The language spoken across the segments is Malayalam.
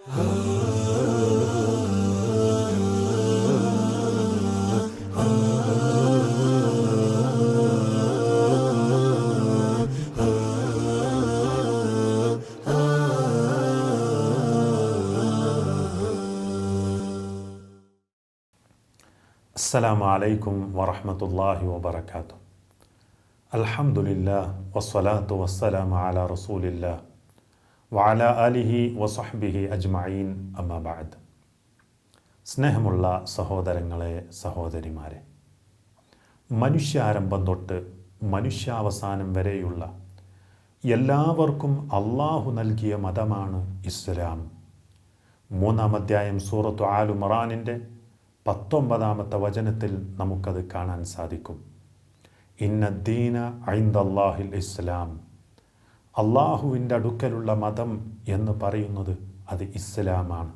അസ്സലാമു അലൈക്കും വറഹ്മത്തുള്ളാഹി വബറകാതുഹു. അൽഹംദുലില്ലാഹ് വസ്സലാത്തു വസ്സലാമു അലാ റസൂലില്ലാഹ് വഅലാ ആലിഹി വസഹ്ബിഹി അജ്മഈൻ, അമ്മാ ബഅദ്. സ്നേഹമുള്ള സഹോദരങ്ങളെ, സഹോദരിമാരെ, മനുഷ്യാരംഭം തൊട്ട് മനുഷ്യാവസാനം വരെയുള്ള എല്ലാവർക്കും അള്ളാഹു നൽകിയ മതമാണ് ഇസ്ലാം. 3-ാം അധ്യായം സൂറത്തു ആൽ ഇംറാനിൻ്റെ 19-ാമത്തെ വചനത്തിൽ നമുക്കത് കാണാൻ സാധിക്കും. ഇന്നദ്ദീന ഇൻദല്ലാഹിൽ ഇസ്ലാം. അള്ളാഹുവിൻ്റെ അടുക്കലുള്ള മതം എന്ന് പറയുന്നത് അത് ഇസ്ലാമാണ്.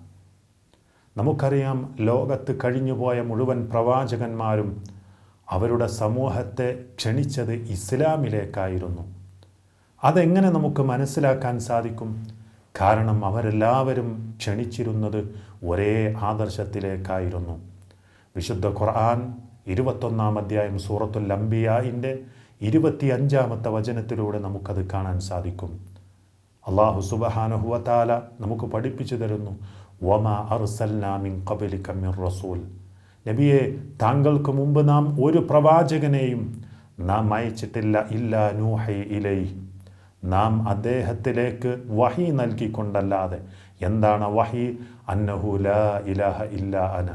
നമുക്കറിയാം, ലോകത്ത് കഴിഞ്ഞുപോയ മുഴുവൻ പ്രവാചകന്മാരും അവരുടെ സമൂഹത്തെ ക്ഷണിച്ചത് ഇസ്ലാമിലേക്കായിരുന്നു. അതെങ്ങനെ നമുക്ക് മനസ്സിലാക്കാൻ സാധിക്കും? കാരണം അവരെല്ലാവരും ക്ഷണിച്ചിരുന്നത് ഒരേ ആദർശത്തിലേക്കായിരുന്നു. വിശുദ്ധ ഖുർആൻ 21-ാം അധ്യായം സൂറത്തുൽ അംബിയാഇൻ്റെ 25-ാമത്തെ വചനത്തിലൂടെ നമുക്കത് കാണാൻ സാധിക്കും. അല്ലാഹു സുബ്ഹാനഹു വ തആല നമുക്ക് പഠിപ്പിച്ചു തരുന്നു, വമാ അർസൽനാ മിൻ ഖബ്ലിക മിർ റസൂൽ. നബിയെ, താങ്കൾക്ക് മുമ്പ് നാം ഒരു പ്രവാചകനെയും നാം അയച്ചിട്ടില്ല, ഇല്ലാ നൂഹി ഇലൈഹി. നാം അദ്ദേഹത്തിലേക്ക് വഹി നൽകിക്കൊണ്ടല്ലാതെ. എന്താണ് വഹി? അന്നഹു ലാ ഇലാഹ ഇല്ലാ അന.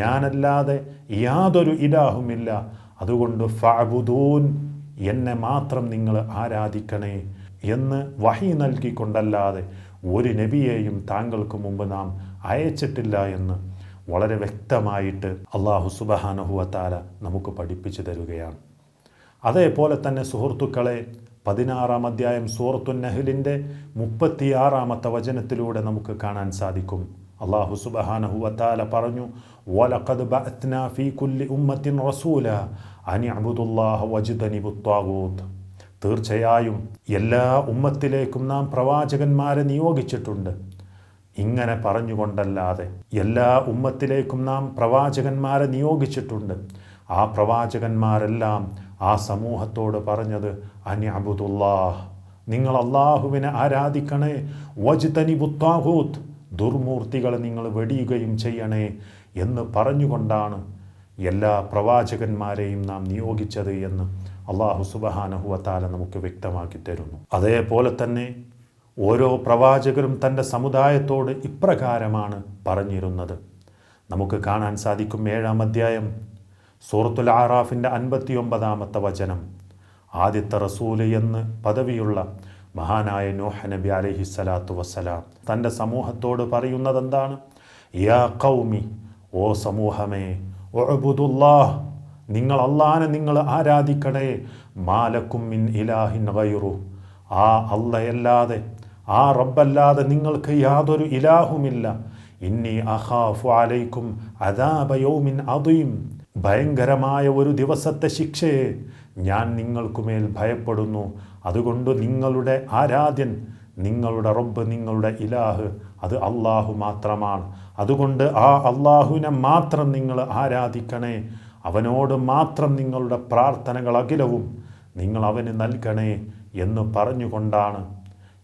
ഞാനല്ലാതെ യാതൊരു ഇലാഹുമില്ല, അതുകൊണ്ട് ഫഅബുദൂൻ, എന്നെ മാത്രം നിങ്ങൾ ആരാധിക്കണേ എന്ന് വഹി നൽകിക്കൊണ്ടല്ലാതെ ഒരു നബിയെയും താങ്കൾക്ക് മുമ്പ് നാം അയച്ചിട്ടില്ല എന്ന് വളരെ വ്യക്തമായിട്ട് അല്ലാഹു സുബ്ഹാനഹു വ തആല നമുക്ക് പഠിപ്പിച്ചു തരുകയാണ്. അതേപോലെ തന്നെ സുഹൃത്തുക്കളെ, 16-ാം അധ്യായം സൂറത്തുൻ നഹ്ലിൻ്റെ 36-ാമത്തെ വചനത്തിലൂടെ നമുക്ക് കാണാൻ സാധിക്കും. അല്ലാഹു സുബ്ഹാനഹു വ തആല പറഞ്ഞു, വലഖദ് ബഅത്നാ ഫീ കുല്ലി ഉമ്മത്തിൻ റസൂലാ അൻ ഇഅ്ബുദുല്ലാഹ വജ്തനിബുത് ത്വാഗൂത്ത്. തീർച്ചയായും എല്ലാ ഉമ്മത്തിലേക്കും നാം പ്രവാചകന്മാരെ നിയോഗിച്ചിട്ടുണ്ട്. ഇങ്ങനെ പറഞ്ഞുകൊണ്ടല്ലാതെ എല്ലാ ഉമ്മത്തിലേക്കും നാം പ്രവാചകന്മാരെ നിയോഗിച്ചിട്ടുണ്ട്. ആ പ്രവാചകന്മാരെല്ലാം ആ സമൂഹത്തോട് പറഞ്ഞത് അനി അബുദുല്ലാഹ്, നിങ്ങൾ അള്ളാഹുവിനെ ആരാധിക്കണേ, വജ്തനിബുത് ത്വാഗൂത്ത്, ദുർമൂർത്തികളെ നിങ്ങൾ വെടിയുകയും ചെയ്യണേ എന്ന് പറഞ്ഞുകൊണ്ടാണ് എല്ലാ പ്രവാചകന്മാരെയും നാം നിയോഗിച്ചത് എന്ന് അല്ലാഹു സുബ്ഹാനഹു വ തആല നമുക്ക് വ്യക്തമാക്കി തരുന്നു. അതേപോലെ തന്നെ ഓരോ പ്രവാചകരും തൻ്റെ സമുദായത്തോട് ഇപ്രകാരമാണ് പറഞ്ഞിരുന്നത്. നമുക്ക് കാണാൻ സാധിക്കും 7-ാം അധ്യായം സൂറത്തുൽ ആറാഫിൻ്റെ 59-ാമത്തെ വചനം. ആദ്യത്തെ റസൂല് എന്ന് പദവിയുള്ള മഹാനായ നൂഹ് നബി അലൈഹിസ്സലാത്തു വസ്സലാം തൻ്റെ സമൂഹത്തോട് പറയുന്നത് എന്താണ്? യാ ഖൗമി, ഓ സമൂഹമേ, ഉഅ്ബുദുല്ലാഹ്, നിങ്ങൾ അല്ലാഹനെ നിങ്ങൾ ആരാധിക്കണേ, മാലക്കും മിൻ ഇലാഹിൻ ഗൈറു, ആ അല്ലാഹയല്ലാതെ, ആ റബ്ബല്ലാതെ നിങ്ങൾക്ക് യാതൊരു ഇലാഹുമില്ല. ഇന്നി അഖാഫു അലൈക്കും അദാബ യൗമിൻ അദീം, ഭയങ്കരമായ ഒരു ദിവസത്തെ ശിക്ഷയെ ഞാൻ നിങ്ങൾക്കുമേൽ ഭയപ്പെടുന്നു. അതുകൊണ്ട് നിങ്ങളുടെ ആരാധ്യൻ, നിങ്ങളുടെ റബ്ബ്, നിങ്ങളുടെ ഇലാഹ് അത് അള്ളാഹു മാത്രമാണ്. അതുകൊണ്ട് ആ അള്ളാഹുവിനെ മാത്രം നിങ്ങൾ ആരാധിക്കണേ, അവനോട് മാത്രം നിങ്ങളുടെ പ്രാർത്ഥനകൾ അഖിലവും നിങ്ങൾ അവന് നൽകണേ എന്ന് പറഞ്ഞുകൊണ്ടാണ്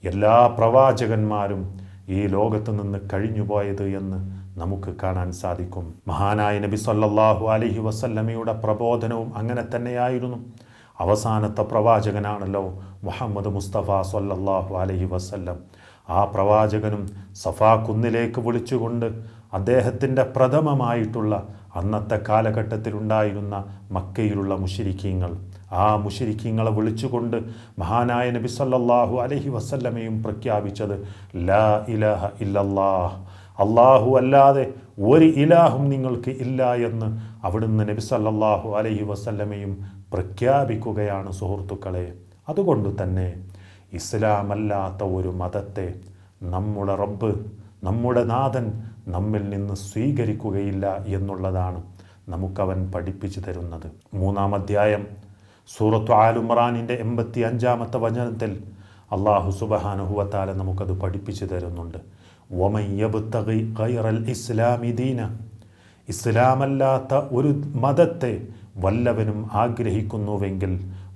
എല്ലാ പ്രവാചകന്മാരും ഈ ലോകത്ത് നിന്ന് കഴിഞ്ഞുപോയത് എന്ന് നമുക്ക് കാണാൻ സാധിക്കും. മഹാനായ നബി സല്ലല്ലാഹു അലൈഹി വസല്ലമയുടെ പ്രബോധനവും അങ്ങനെ തന്നെയായിരുന്നു. അവസാനത്തെ പ്രവാചകനാണല്ലോ മുഹമ്മദ് മുസ്തഫ സല്ലല്ലാഹു അലൈഹി വസല്ലം. ആ പ്രവാചകനും സഫാ കുന്നിലേക്ക് വിളിച്ചുകൊണ്ട് അദ്ദേഹത്തിൻ്റെ പ്രഥമമായിട്ടുള്ള അന്നത്തെ കാലഘട്ടത്തിലുണ്ടായിരുന്ന മക്കയിലുള്ള മുശ്രിക്കീങ്ങൾ, ആ മുശ്രിക്കീങ്ങളെ വിളിച്ചുകൊണ്ട് മഹാനായ നബി സല്ലല്ലാഹു അലൈഹി വസല്ലമയും പ്രഖ്യാപിച്ചത് ലാ ഇലാഹ ഇല്ലല്ലാഹ്, അള്ളാഹു അല്ലാതെ ഒരു ഇലാഹും നിങ്ങൾക്ക് ഇല്ല എന്ന് അവിടുന്ന് നബി സല്ലല്ലാഹു അലൈഹി വസല്ലമയും പ്രഖ്യാപിക്കുകയാണ് സുഹൃത്തുക്കളെ. അതുകൊണ്ട് തന്നെ ഇസ്ലാമല്ലാത്ത ഒരു മതത്തെ നമ്മുടെ റബ്ബ്, നമ്മുടെ നാഥൻ നമ്മിൽ നിന്ന് സ്വീകരിക്കുകയില്ല എന്നുള്ളതാണ് നമുക്കവൻ പഠിപ്പിച്ചു തരുന്നത്. 3-ാം അധ്യായം സൂറത്തു ആൽ ഇംറാനിൻ്റെ 85-ാമത്തെ വചനത്തിൽ അല്ലാഹു സുബ്ഹാനഹു വ തആല നമുക്കത് പഠിപ്പിച്ചു തരുന്നുണ്ട്. വമൻ യബ്തഗി ഗൈറൽ ഇസ്ലാമി ദീന, ഇസ്ലാമല്ലാത്ത ഒരു മതത്തെ വല്ലവനും ആഗ്രഹിക്കുന്നുവെങ്കിൽ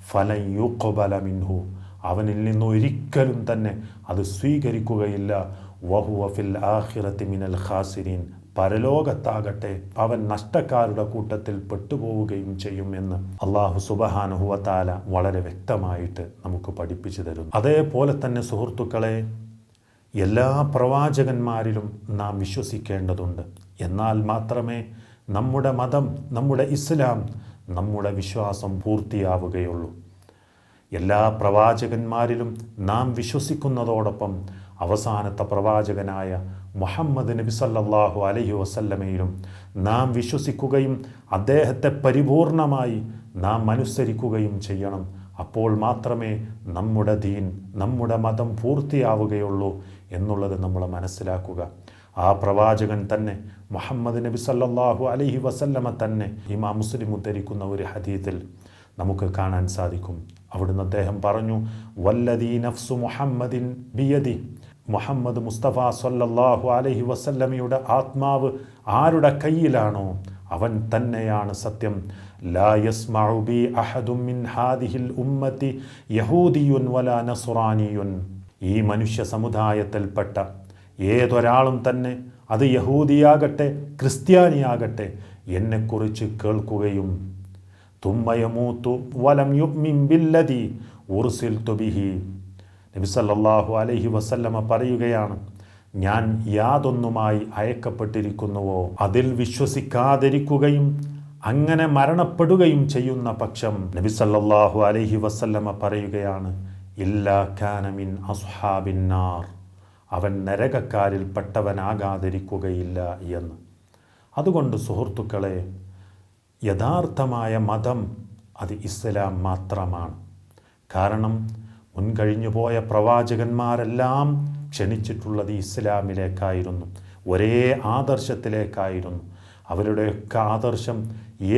ഫലൻ യുഖ്ബല മിൻഹു, അവനിൽ നിന്നൊരിക്കലും തന്നെ അത് സ്വീകരിക്കുകയില്ല. വഹുവ ഫിൽ ആഖിറതി മിനൽ ഖാസിരീൻ, പരലോകത്താകട്ടെ അവൻ നഷ്ടക്കാരുടെ കൂട്ടത്തിൽ പെട്ടുപോവുകയും ചെയ്യും എന്ന് അല്ലാഹു സുബ്ഹാനഹു വ തആല വളരെ വ്യക്തമായിട്ട് നമുക്ക് പഠിപ്പിച്ചു തരുന്നു. അതേപോലെ തന്നെ സുഹൃത്തുക്കളെ, എല്ലാ പ്രവാചകന്മാരിലും നാം വിശ്വസിക്കേണ്ടതുണ്ട്. എന്നാൽ മാത്രമേ നമ്മുടെ മതം, നമ്മുടെ ഇസ്ലാം, നമ്മുടെ വിശ്വാസം പൂർത്തിയാവുകയുള്ളൂ. എല്ലാ പ്രവാചകന്മാരിലും നാം വിശ്വസിക്കുന്നതോടൊപ്പം അവസാനത്തെ പ്രവാചകനായ മുഹമ്മദ് നബി സല്ലല്ലാഹു അലൈഹി വസല്ലമയിലും നാം വിശ്വസിക്കുകയും അദ്ദേഹത്തെ പരിപൂർണമായി നാം അനുസരിക്കുകയും ചെയ്യണം. അപ്പോൾ മാത്രമേ നമ്മുടെ ദീൻ, നമ്മുടെ മതം പൂർത്തിയാവുകയുള്ളൂ എന്നുള്ളത് നമ്മൾ മനസ്സിലാക്കുക. ആ പ്രവാചകൻ തന്നെ മുഹമ്മദ് നബി സല്ലല്ലാഹു അലൈഹി വസല്ലമ തന്നെ ഇമാം മുസ്ലിം ഉദ്ധരിക്കുന്ന ഒരു ഹദീസിൽ നമുക്ക് കാണാൻ സാധിക്കും. അവിടുന്ന് അദ്ദേഹം പറഞ്ഞു, വല്ലദീ നഫ്സു മുഹമ്മദിൻ ബിയദി, മുഹമ്മദ് മുസ്തഫ സല്ലല്ലാഹു അലൈഹി വസല്ലമയുടെ ആത്മാവ് ആരുടെ കയ്യിലാണോ അവൻ തന്നെയാണ് സത്യം. ലാ യസ്മഉ ബി അഹദും മിൻ ഹാദിഹിൽ ഉമ്മത്തി യഹൂദിയുൻ വലാ നസ്റാനിയുൻ, ഈ മനുഷ്യ സമുദായത്തിൽപ്പെട്ട ഏതൊരാളും തന്നെ, അത് യഹൂദിയാകട്ടെ ക്രിസ്ത്യാനിയാകട്ടെ, എന്നെക്കുറിച്ച് കേൾക്കുകയും തുമ്മ യമൂതു വലം യുഅ്മിൻ ബില്ലദി ഉർസിൽതു ബിഹി, നബി സല്ലല്ലാഹു അലൈഹി വസല്ലമ പറയുകയാണ്, ഞാൻ യാതൊന്നുമായി അയക്കപ്പെട്ടിരിക്കുന്നുവോ അതിൽ വിശ്വസിക്കാതിരിക്കുകയും അങ്ങനെ മരണപ്പെടുകയും ചെയ്യുന്ന പക്ഷം, നബി സല്ലല്ലാഹു അലൈഹി വസല്ലമ പറയുകയാണ്, ഇല്ലാ കാന മിൻ അസ്ഹാബിൻ നാർ, അവൻ നരകക്കാരിൽ പെട്ടവനാകാതിരിക്കുകയില്ല എന്ന്. അതുകൊണ്ട് സുഹൃത്തുക്കളെ, യഥാർത്ഥമായ മതം അത് ഇസ്ലാം മാത്രമാണ്. കാരണം മുൻകഴിഞ്ഞു പോയ പ്രവാചകന്മാരെല്ലാം ക്ഷണിച്ചിട്ടുള്ളത് ഇസ്ലാമിലേക്കായിരുന്നു, ഒരേ ആദർശത്തിലേക്കായിരുന്നു. അവരുടെയൊക്കെ ആദർശം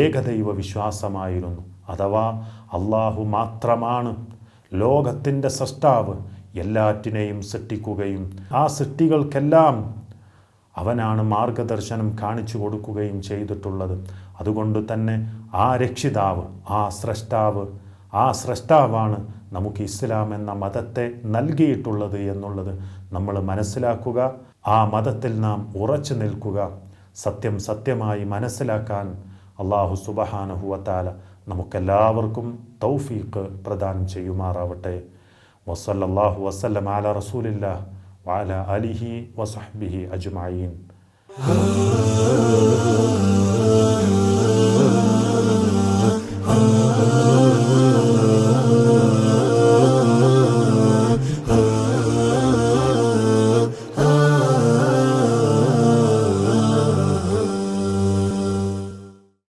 ഏകദൈവ വിശ്വാസമായിരുന്നു. അഥവാ അള്ളാഹു മാത്രമാണ് ലോകത്തിൻ്റെ സൃഷ്ടാവ്, എല്ലാറ്റിനെയും സൃഷ്ടിക്കുകയും ആ സൃഷ്ടികൾക്കെല്ലാം അവനാണ് മാർഗദർശനം കാണിച്ചു കൊടുക്കുകയും ചെയ്തിട്ടുള്ളത്. അതുകൊണ്ട് തന്നെ ആ രക്ഷിതാവ്, ആ സ്രഷ്ടാവാണ് നമുക്ക് ഇസ്ലാം എന്ന മതത്തെ നൽകിയിട്ടുള്ളത് എന്നുള്ളത് നമ്മൾ മനസ്സിലാക്കുക. ആ മതത്തിൽ നാം ഉറച്ചു നിൽക്കുക. സത്യം സത്യമായി മനസ്സിലാക്കാൻ അല്ലാഹു സുബ്ഹാനഹു വ തആല നമുക്കെല്ലാവർക്കും തൗഫീഖ് പ്രദാനം ചെയ്യുമാറാവട്ടെ. വസല്ലല്ലാഹു വസല്ലം അലാ റസൂലില്ലാഹ് വഅലാ ആലിഹി വസഹ്ബിഹി അജ്മഈൻ.